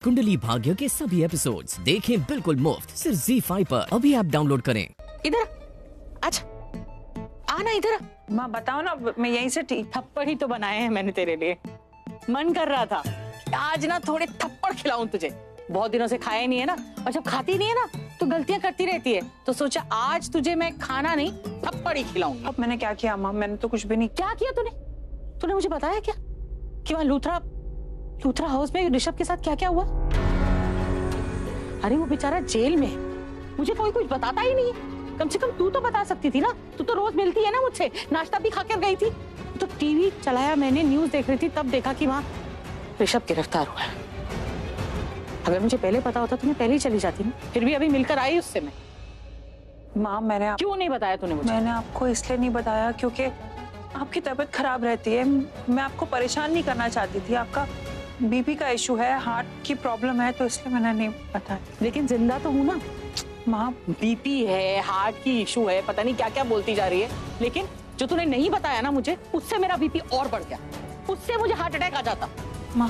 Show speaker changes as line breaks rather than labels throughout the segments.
कुंडली भाग्य के सभी एपिसोड्स देखें बिल्कुल मुफ्त सिर्फ ZEE5 पर। अभी ऐप डाउनलोड करें।
इधर अच्छा आना इधर।
माँ बताओ ना, मैं यहीं से ठीक।
थप्पड़ ही तो बनाए हैं मैंने तेरे लिए। मन कर रहा था आज ना थोड़े थप्पड़ खिलाऊं तुझे, बहुत दिनों से खाया नहीं है ना, और जब खाती नहीं है ना तो गलतियां करती रहती है, तो सोचा आज तुझे मैं खाना नहीं थप्पड़ ही खिलाऊंगी।
अब मैंने क्या किया माँ? मैंने तो कुछ भी नहीं।
क्या किया तूने मुझे बताया क्या कि वहां लूथरा हाउस में ऋषभ के साथ क्या क्या हुआ? अरे वो बेचारा जेल में, मुझे कोई कुछ बताता ही नहीं है। कम से कम तू तो बता सकती थी ना, तू तो रोज मिलती है ना मुझसे, नाश्ता भी खाकर गई थी। तो टीवी चलाया मैंने, न्यूज देख रही थी, तब देखा कि वहां ऋषभ गिरफ्तार हुआ है। अगर मुझे पहले पता होता तो मैं पहले ही चली जाती ना, फिर भी अभी मिलकर आई उससे मैं।
माँ मैंने
क्यों नहीं बताया तूने मुझे?
मैंने आपको इसलिए नहीं बताया क्योंकि आपकी तबीयत खराब रहती है। मैं आपको परेशान नहीं करना चाहती थी। आपका बीपी का इशू है, हार्ट की प्रॉब्लम है, तो इसलिए मैंने नहीं बताया।
लेकिन जिंदा तो हूं ना
माँ।
बीपी है, हार्ट की इशू है, पता नहीं क्या क्या बोलती जा रही है, लेकिन जो तूने नहीं बताया ना मुझे, उससे मेरा बीपी और बढ़ गया, उससे मुझे हार्ट अटैक आ जाता।
माँ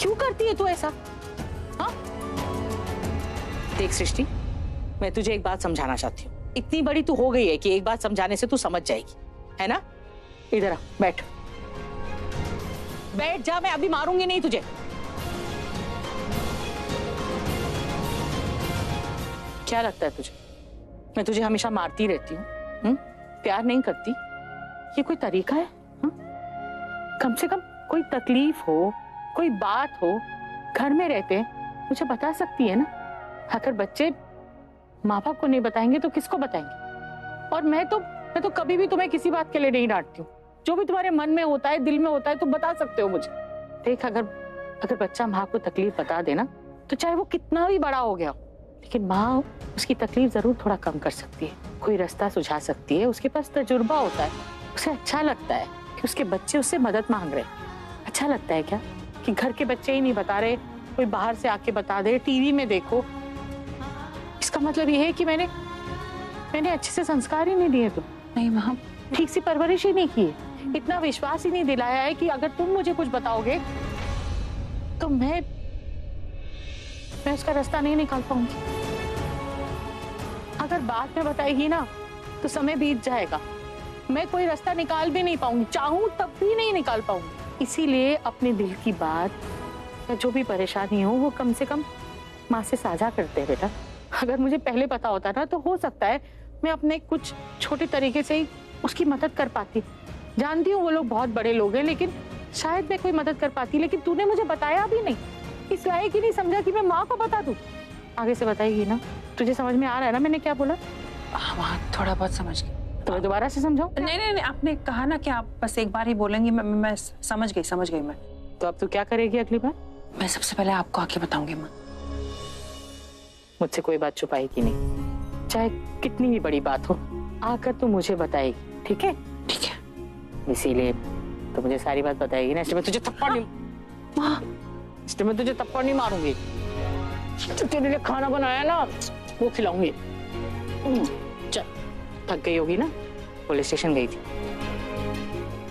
क्यों करती है तू ऐसा? हाँ देख सृष्टि, मैं तुझे एक बात समझाना चाहती हूँ। इतनी बड़ी तू हो गई है कि एक बात समझाने से तू समझ जाएगी, है ना? इधर आ, बैठ जा, मैं अभी मारूंगी नहीं तुझे। क्या लगता है तुझे मैं तुझे हमेशा मारती रहती हूँ? प्यार नहीं करती? ये कोई तरीका है? कम से कम कोई तकलीफ हो, कोई बात हो, घर में रहते मुझे बता सकती है ना। अगर बच्चे माँ बाप को नहीं बताएंगे तो किसको बताएंगे? और मैं तो कभी भी तुम्हें किसी बात के लिए नहीं डांटती हूँ। जो भी तुम्हारे मन में होता है, दिल में होता है, तो बता सकते हो मुझे। देख, अगर बच्चा माँ को तकलीफ बता देना तो चाहे वो कितना भी बड़ा हो गया हो, लेकिन माँ उसकी तकलीफ जरूर थोड़ा कम कर सकती है, कोई रास्ता सुझा सकती है। उसके पास तजुर्बा होता है, उसे अच्छा लगता है कि उसके बच्चे उससे मदद मांग रहे हैं। अच्छा लगता है क्या कि घर के बच्चे ही नहीं बता रहे, कोई बाहर से आके बता दे, टीवी में देखो। इसका मतलब ये है कि मैंने अच्छे से संस्कार ही नहीं दिए। तुम
नहीं माँ,
ठीक सी परवरिश ही नहीं की है, इतना विश्वास ही नहीं दिलाया है कि अगर तुम मुझे कुछ बताओगे तो मैं उसका रास्ता नहीं निकाल पाऊंगी। अगर बाद में बताएगी ना तो समय बीत जाएगा, मैं कोई रास्ता निकाल भी नहीं पाऊंगी, चाहूं तब भी नहीं निकाल पाऊंगी। इसीलिए अपने दिल की बात या जो भी परेशानी हो वो कम से कम माँ से साझा करते हैं बेटा। अगर मुझे पहले पता होता ना तो हो सकता है मैं अपने कुछ छोटे तरीके से ही उसकी मदद कर पाती। जानती हूँ वो लोग बहुत बड़े लोग हैं, लेकिन शायद मैं कोई मदद कर पाती। लेकिन तूने मुझे बताया भी नहीं, इस लायक ही नहीं समझा कि मैं माँ को बता दूं। आगे से बताएगी ना? तुझे समझ में आ रहा है ना मैंने क्या बोला?
हाँ थोड़ा बहुत समझ गई।
तो मैं दोबारा से समझाऊं?
नहीं, आपने कहा ना कि आप बस एक बार ही बोलेंगी। मैं समझ गई मैं।
तो अब तू क्या करेगी अगली बार?
मैं सबसे पहले आपको आके बताऊंगी माँ।
मुझसे कोई बात छुपाएगी नहीं, चाहे कितनी भी बड़ी बात हो, आकर तू मुझे बताएगी, ठीक है?
ठीक है।
इसीलिए तो मुझे सारी बात बताएगी ना, इसलिए मैं तुझे थप्पड़ नहीं इसलिए मैं तुझे थप्पड़ नहीं मारूंगी। तो तेरे लिए खाना बनाया ना वो खिलाऊंगी। चल, थक गई होगी ना, पुलिस स्टेशन गई थी।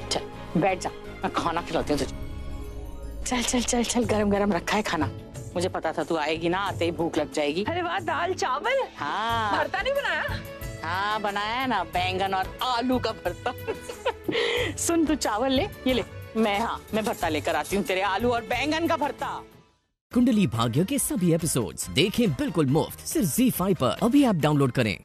चल बैठ जा, मैं खाना खिलाती हूँ तुझे। चल, गरम गरम रखा है खाना। मुझे पता था तू आएगी ना, आते ही भूख लग जाएगी।
अरे वाह, दाल चावल।
हाँ,
भरता नहीं बनाया?
हाँ बनाया है ना, बैंगन और आलू का भरता। सुन, तू चावल ले, ये ले, मैं भरता लेकर आती हूँ, तेरे आलू और बैंगन का भरता।
कुंडली भाग्य के सभी एपिसोड्स देखें बिल्कुल मुफ्त सिर्फ ZEE5 पर। अभी ऐप डाउनलोड करें।